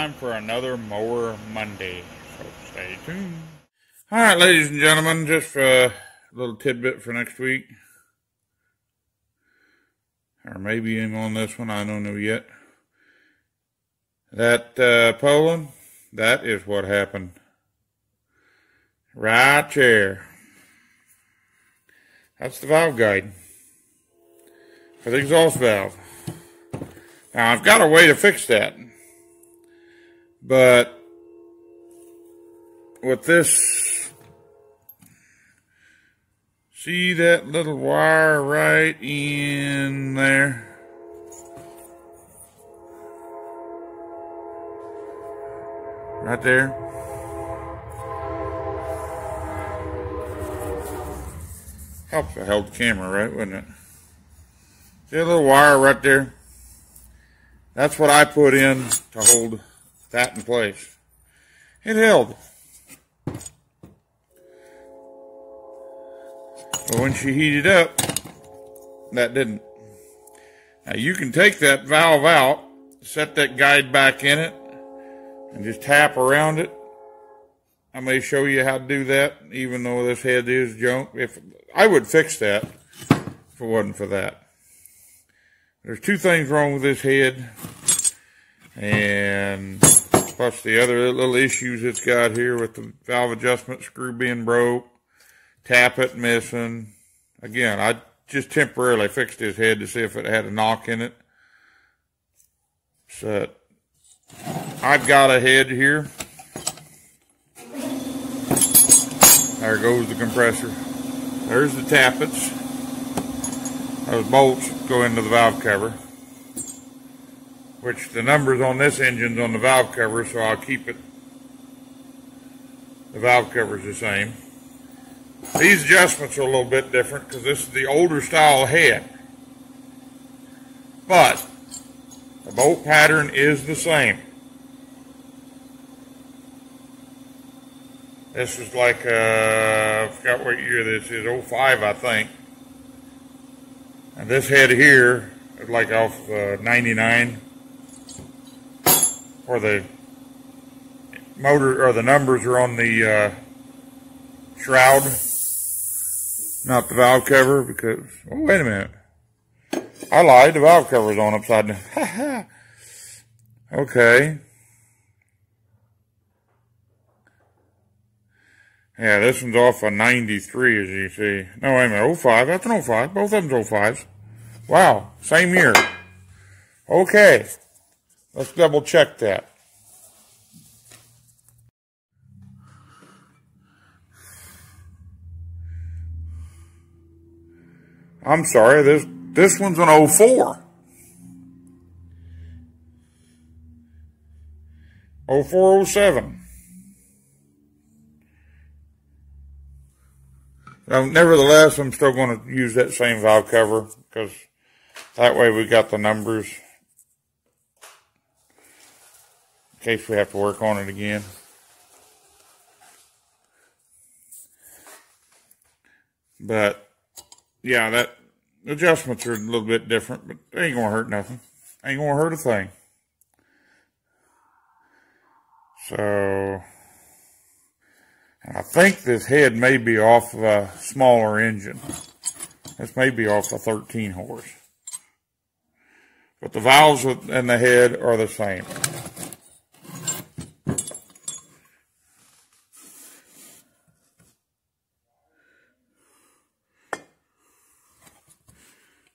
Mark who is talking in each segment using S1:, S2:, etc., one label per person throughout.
S1: time for another Mower Monday, so stay tuned. Alright, ladies and gentlemen, just a little tidbit for next week. Or maybe I'm on this one, I don't know yet. That Poland, that is what happened. Right there. That's the valve guide for the exhaust valve. Now, I've got a way to fix that. But with this, see that little wire right in there? Right there. Helps if I held the camera right, wouldn't it? See that little wire right there? That's what I put in to hold that in place. It held. But when she heated up, that didn't. Now you can take that valve out, set that guide back in it, and just tap around it. I may show you how to do that, even though this head is junk. If I would fix that if it wasn't for that. There's two things wrong with this head, and plus the other little issues it's got here with the valve adjustment screw being broke, tappet missing. Again, I just temporarily fixed this head to see if it had a knock in it. So I've got a head here. There goes the compressor. There's the tappets. Those bolts go into the valve cover, which the numbers on this engine's on the valve cover, so I'll keep it. The valve cover's the same. These adjustments are a little bit different because this is the older style head, but the bolt pattern is the same. This is like, I forgot what year this is, 05 I think. And this head here is like off 99, or the motor, or the numbers are on the shroud, not the valve cover, because, oh wait a minute, I lied, the valve cover's on upside down. Okay. Yeah, this one's off of 93, as you see. No, wait a minute, 05. That's an 05. Both of them's 05s. Wow, same year. Okay, let's double check that. I'm sorry, this one's an 04. 04, 07. Nevertheless, I'm still going to use that same valve cover because that way we got the numbers in case we have to work on it again. But yeah, that adjustments are a little bit different, but they ain't going to hurt nothing. Ain't going to hurt a thing. So, and I think this head may be off of a smaller engine. This may be off a 13 horse. But the valves and the head are the same.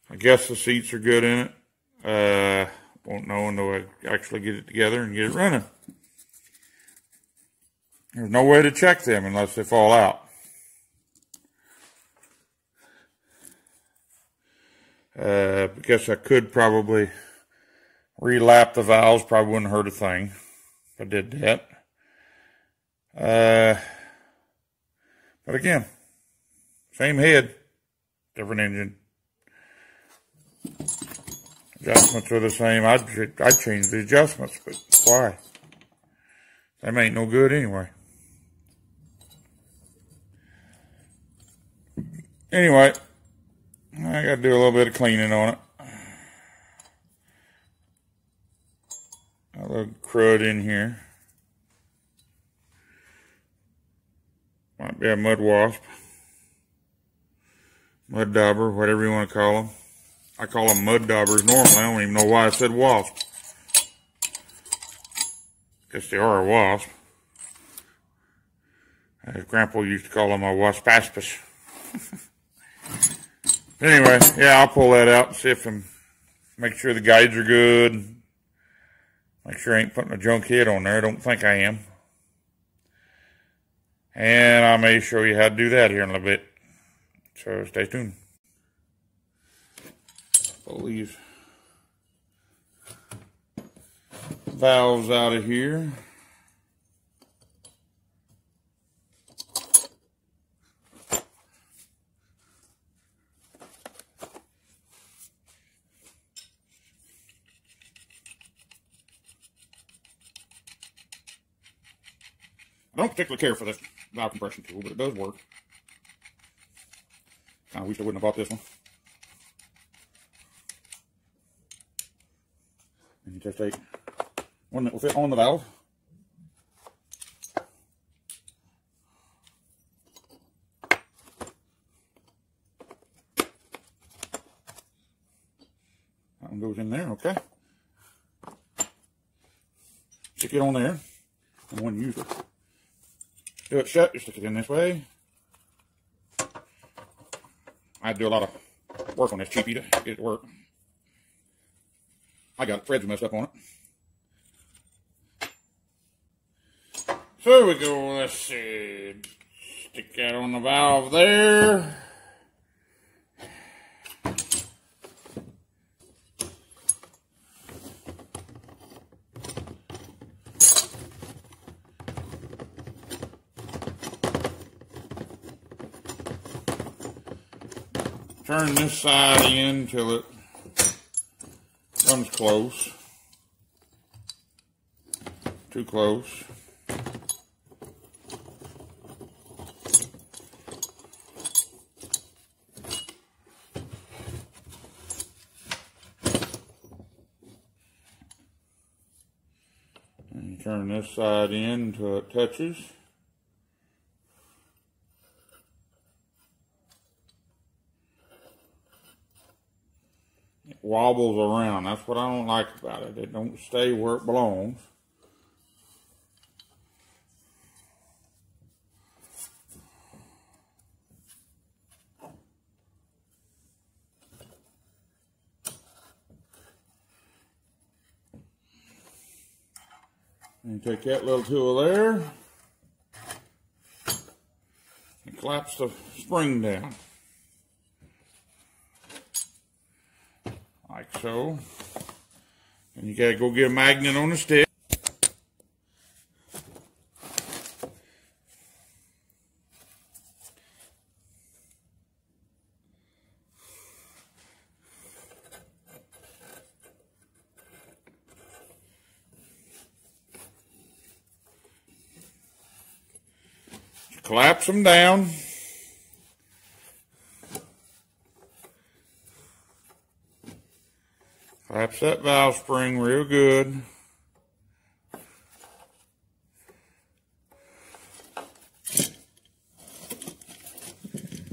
S1: I guess the seats are good in it. Won't know until I actually get it together and get it running. There's no way to check them unless they fall out. I guess I could probably relap the valves. Probably wouldn't hurt a thing if I did that. But again, same head, different engine. Adjustments are the same. I'd change the adjustments, but why? Them ain't no good anyway. Anyway, I got to do a little bit of cleaning on it. a little crud in here. Might be a mud wasp, mud dauber, whatever you want to call them. I call them mud daubers normally. I don't even know why I said wasp. Guess they are a wasp. As Grandpa used to call them a waspaspus. Anyway, yeah, I'll pull that out and see if make sure the guides are good. Make sure I ain't putting a junk head on there. I don't think I am. And I may show you how to do that here in a little bit. So stay tuned. Pull these valves out of here. I don't particularly care for this valve compression tool, but it does work. I wish I wouldn't have bought this one. And you just take one that will fit on the valve. That one goes in there, okay. Stick it on there, and when you use it, do it shut, you stick it in this way. I do a lot of work on this cheapie to get it to work. I got it, threads messed up on it. So we go, let's see, stick that on the valve there. Turn this side in till it comes close. Too close. And turn this side in until it touches. Wobbles around. That's what I don't like about it. It don't stay where it belongs. And you take that little tool there and collapse the spring down. Like so. And you gotta go get a magnet on the stick. Collapse them down. Collapse that valve spring real good.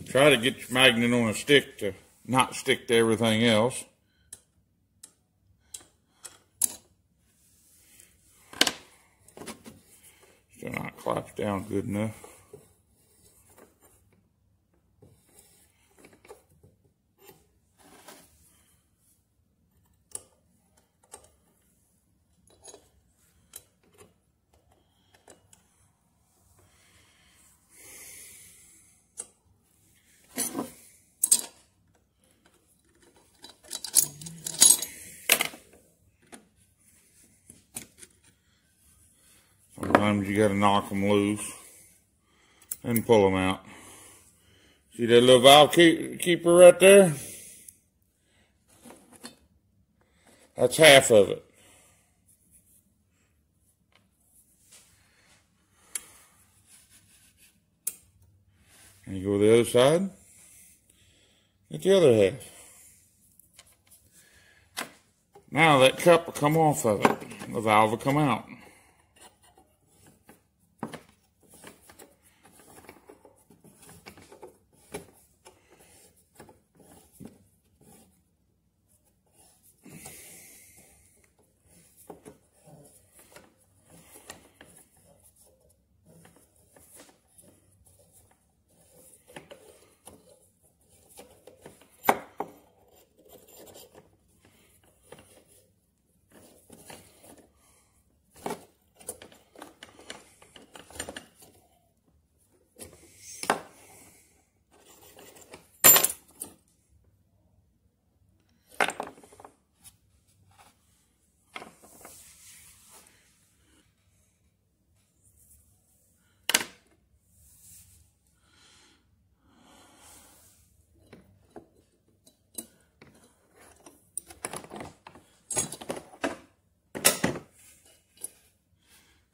S1: Try to get your magnet on a stick to not stick to everything else. Still not collapsed down good enough. Sometimes you gotta knock them loose and pull them out. See that little valve keeper right there? That's half of it. And you go to the other side, get the other half. Now that cup will come off of it. the valve will come out.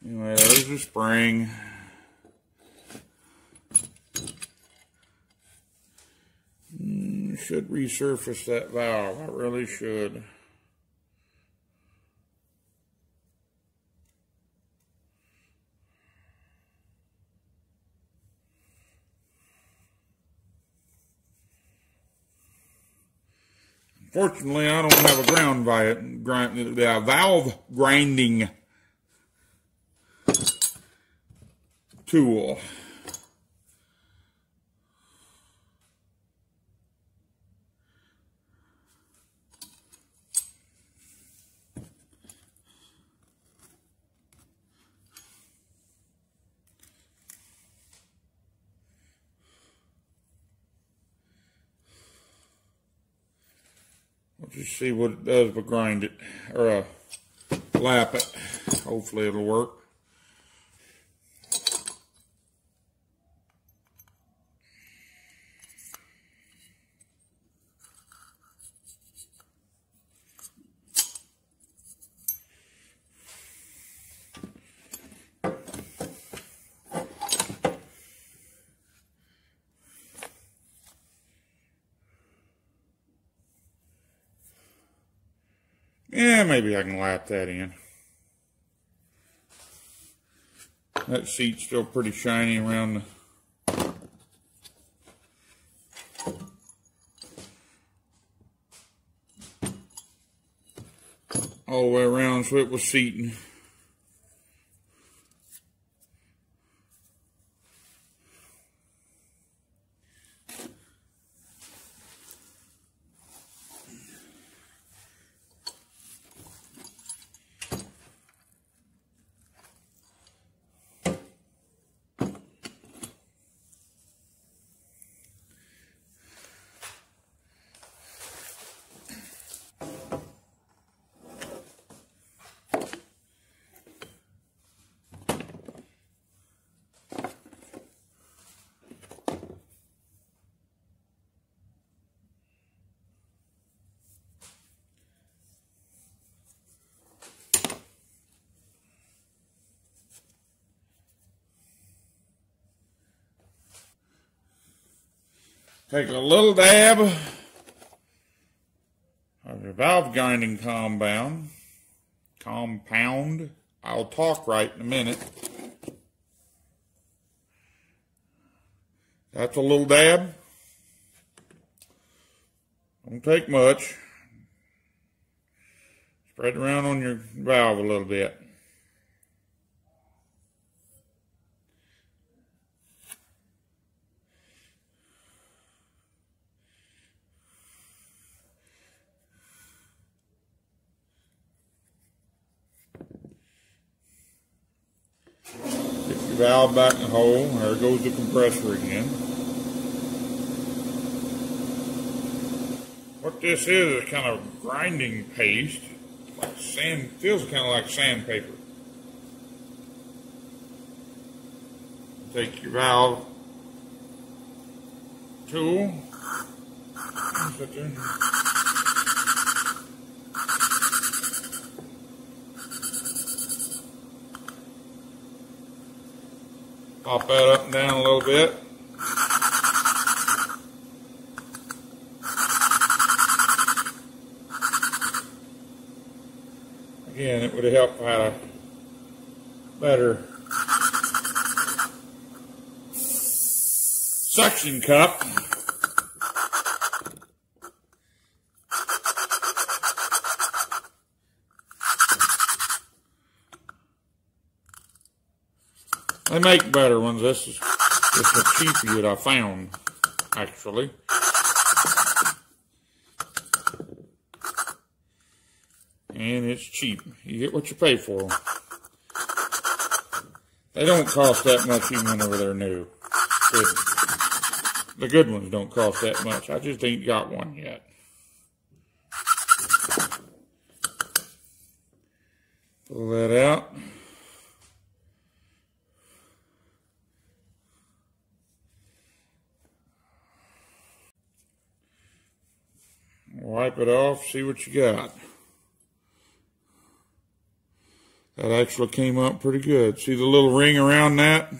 S1: Anyway, there's the spring. Should resurface that valve. I really should. Unfortunately, I don't have a valve grinding tool. We'll just see what it does but grind it, or lap it. Hopefully it'll work. Yeah, maybe I can lap that in. That seat's still pretty shiny around all the way around, so it was seating. Take a little dab of your valve grinding compound. I'll talk right in a minute. That's a little dab. Don't take much. Spread it around on your valve a little bit. Valve back in the hole. There goes the compressor again. What this is a kind of grinding paste, like sand, feels kind of like sandpaper. Take your valve tool, sit there. Pop that up and down a little bit. Again, it would have helped had a better suction cup. They make better ones. This is just a cheapie that I found, actually. And it's cheap. You get what you pay for them. They don't cost that much even whenever they're new. The good ones don't cost that much. I just ain't got one yet. Pull that out. Wipe it off, see what you got. That actually came out pretty good. See the little ring around that?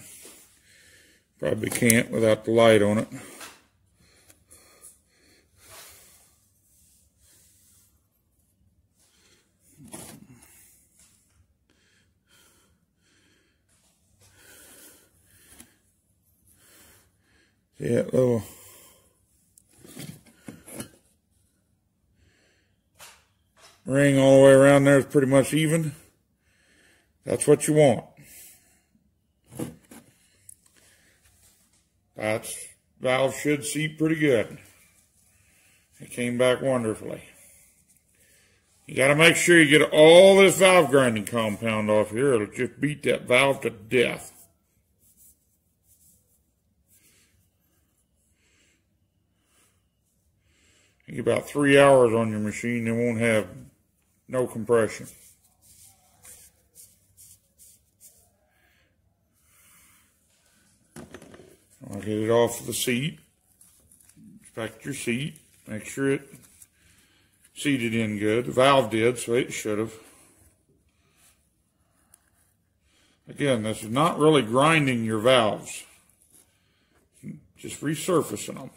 S1: Probably can't without the light on it. See that little ring all the way around there is pretty much even. That's what you want. That valve should seat pretty good. It came back wonderfully. You got to make sure you get all this valve grinding compound off here. It'll just beat that valve to death. You get about 3 hours on your machine, it won't have no compression. I'll get it off the seat. Inspect your seat. Make sure it seated in good. The valve did, so it should have. Again, this is not really grinding your valves. Just resurfacing them.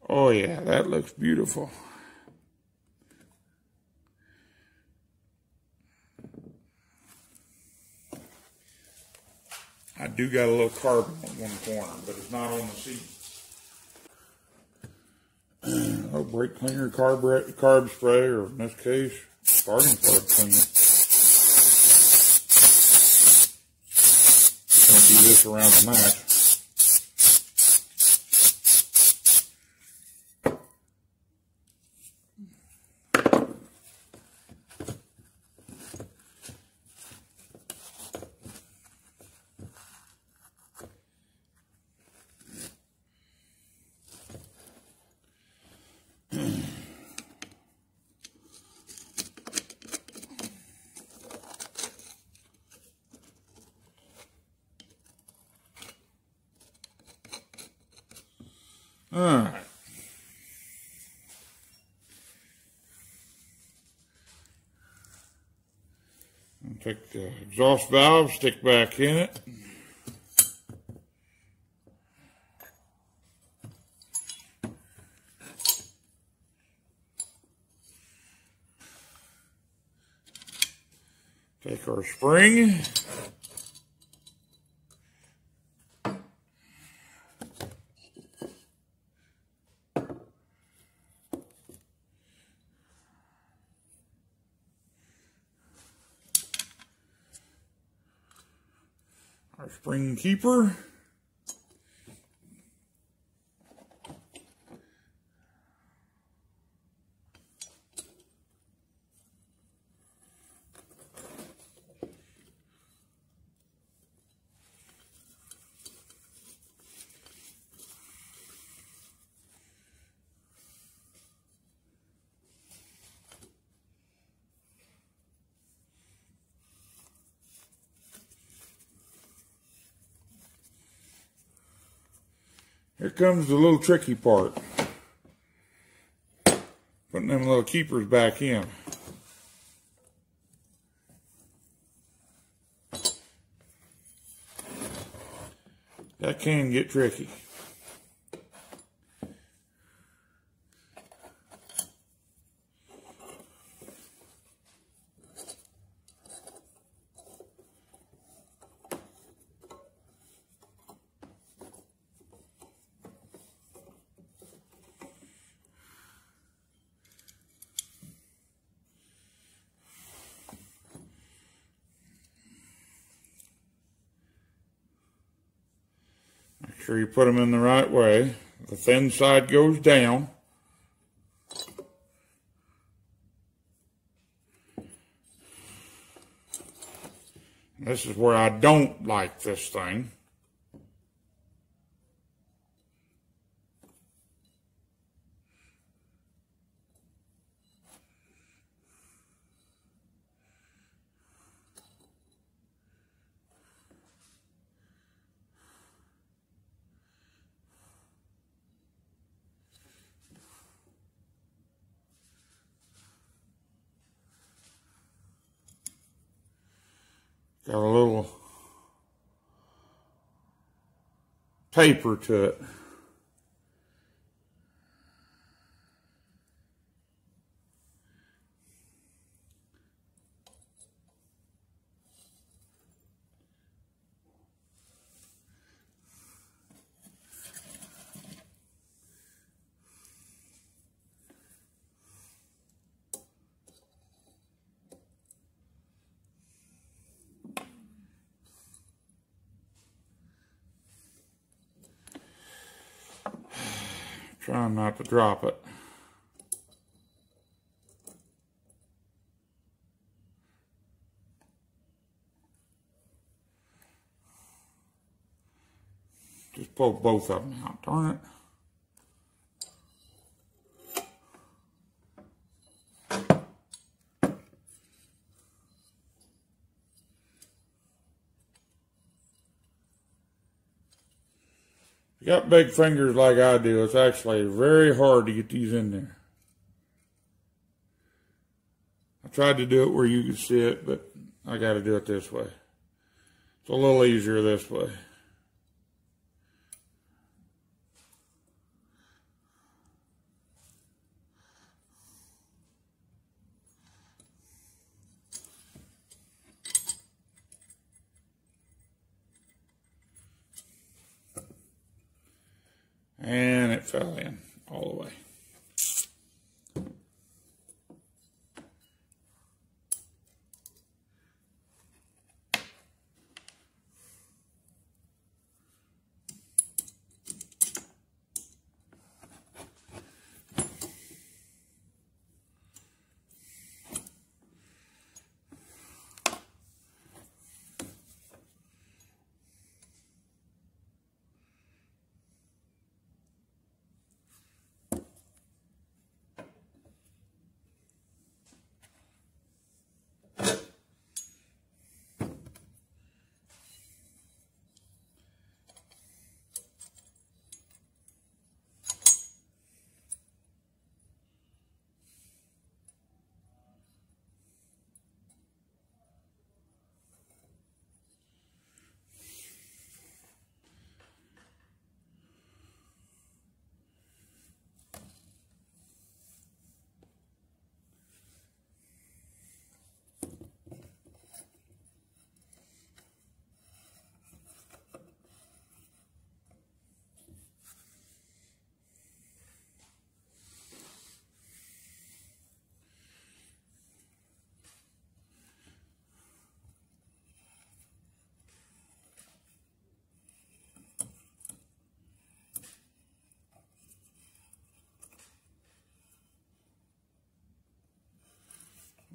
S1: Oh yeah, that looks beautiful. I do got a little carbon on one corner, but it's not on the seat. Oh, brake cleaner, carb spray, or in this case, starting plug cleaner. Gonna do this around the match. Alright. Take the exhaust valve, stick back in it. Take our spring. Our spring keeper. Here comes the little tricky part. Putting them little keepers back in. That can get tricky. sure you put them in the right way. The thin side goes down. This is where I don't like this thing. Got a little taper to it. Trying not to drop it. Just pull both of them out, darn it. If you got big fingers like I do, it's actually very hard to get these in there. I tried to do it where you could see it, but I got to do it this way. It's a little easier this way. And it fell in all the way.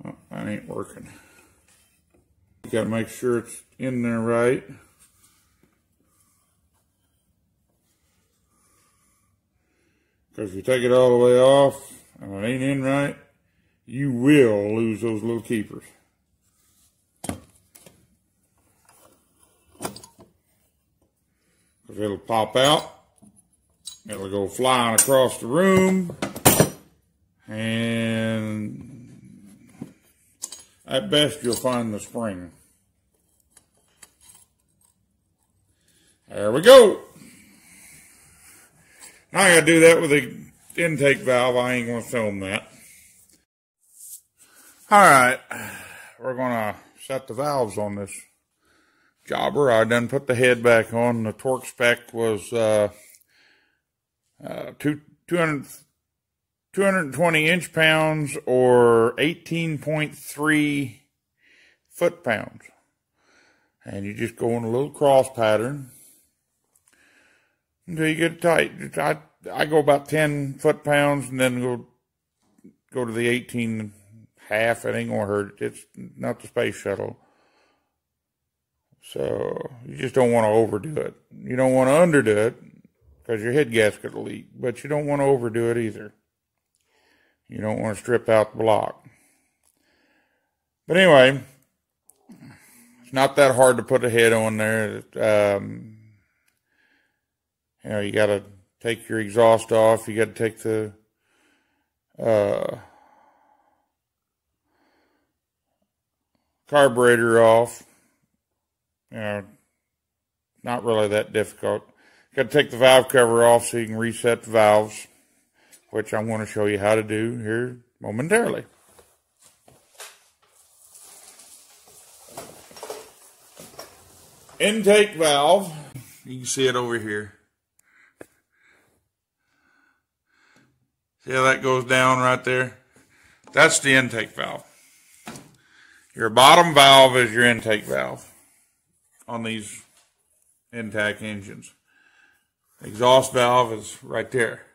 S1: Oh, that ain't working. You got to make sure it's in there right. Because if you take it all the way off and it ain't in right, you will lose those little keepers. Because it'll pop out. It'll go flying across the room. And at best, you'll find the spring. There we go. Now I gotta do that with the intake valve. I ain't gonna film that. Alright, we're gonna set the valves on this jobber. I done put the head back on. The torque spec was 220 inch-pounds or 18.3 foot-pounds. And you just go in a little cross pattern. until you get it tight. I go about 10 foot-pounds and then go to the 18.5. It ain't gonna hurt. It's not the space shuttle. So you just don't want to overdo it. You don't want to underdo it because your head gasket will leak, but you don't want to overdo it either. You don't want to strip out the block. But anyway, it's not that hard to put a head on there. You know, you got to take your exhaust off. You got to take the carburetor off. You know, not really that difficult. You got to take the valve cover off so you can reset the valves, which I'm going to show you how to do here momentarily. Intake valve. You can see it over here. See how that goes down right there? That's the intake valve. Your bottom valve is your intake valve on these Intak engines. Exhaust valve is right there.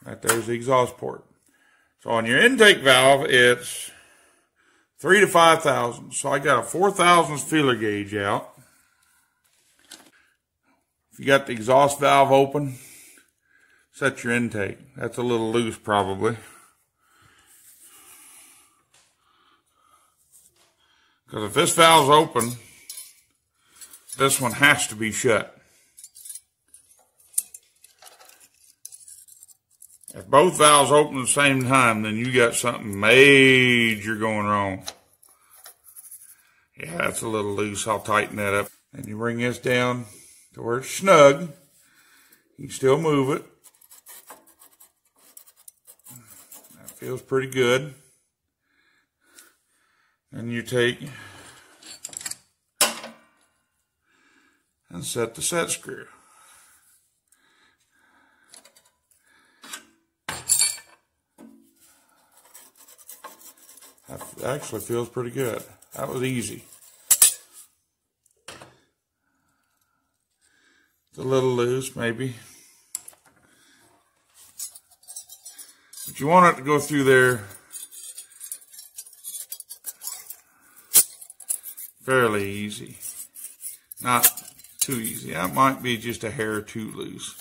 S1: Right there's the exhaust port. So on your intake valve, it's 3 to 5 thousandths. So I got a 4 thousandths feeler gauge out. If you got the exhaust valve open, set your intake. That's a little loose probably. Because if this valve's open, this one has to be shut. If both valves open at the same time, then you got something major going wrong. Yeah, that's a little loose. I'll tighten that up. And you bring this down to where it's snug. You can still move it. That feels pretty good. And you take and set the set screw. That actually feels pretty good. That was easy. It's a little loose, maybe. But you want it to go through there fairly easy. Not too easy. That might be just a hair too loose.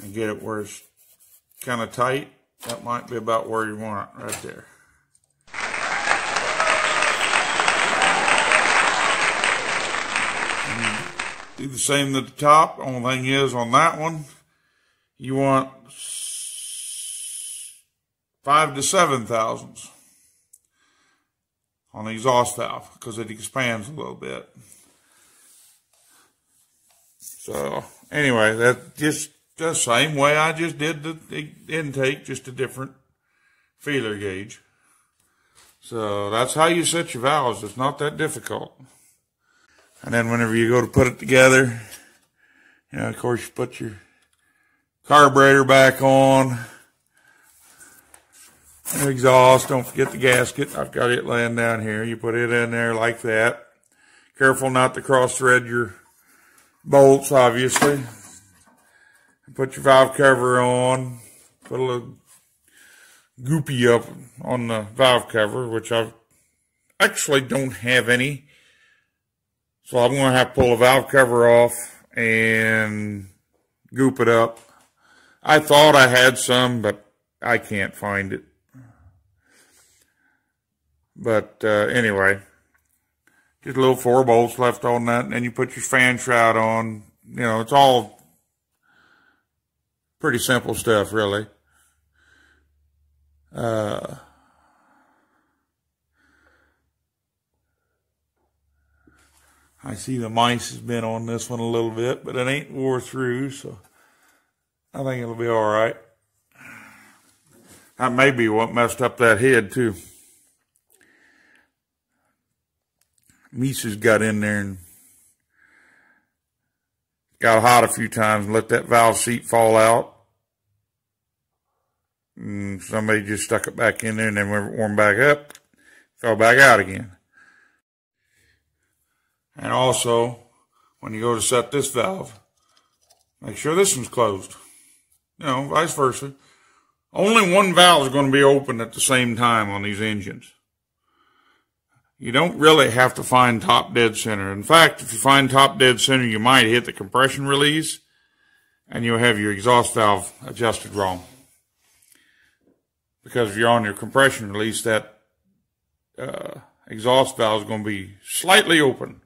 S1: And get it where it's kind of tight. That might be about where you want it, right there. And do the same at the top. Only thing is, on that one, you want 5 to 7 thousandths on the exhaust valve because it expands a little bit. So anyway, that just the same way I just did the intake, just a different feeler gauge. So that's how you set your valves. It's not that difficult. And then whenever you go to put it together, you know, of course, you put your carburetor back on. And exhaust, don't forget the gasket. I've got it laying down here. You put it in there like that. Careful not to cross-thread your bolts, obviously. Put your valve cover on. Put a little goopy up on the valve cover, which I actually don't have any. So I'm going to have to pull the valve cover off and goop it up. I thought I had some, but I can't find it. But anyway, just a little 4 bolts left on that, and then you put your fan shroud on. You know, it's all pretty simple stuff, really. I see the mice has been on this one a little bit, but it ain't wore through, so I think it'll be all right. That may be what messed up that head, too. Misa's got in there and got hot a few times and let that valve seat fall out. And somebody just stuck it back in there and then warmed back up, fell back out again. And also, when you go to set this valve, make sure this one's closed. You know, vice versa. Only one valve is going to be open at the same time on these engines. You don't really have to find top dead center. In fact, if you find top dead center, you might hit the compression release and you'll have your exhaust valve adjusted wrong. Because if you're on your compression release, that exhaust valve is going to be slightly open.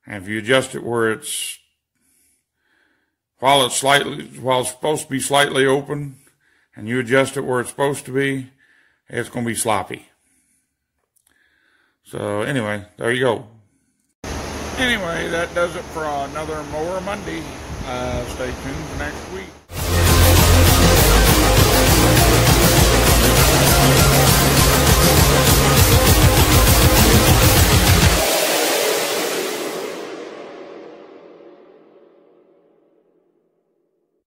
S1: And if you adjust it where it's, while it's supposed to be slightly open, and you adjust it where it's supposed to be, it's going to be sloppy. So anyway, there you go. Anyway, that does it for another Mower Monday. Stay tuned for next week.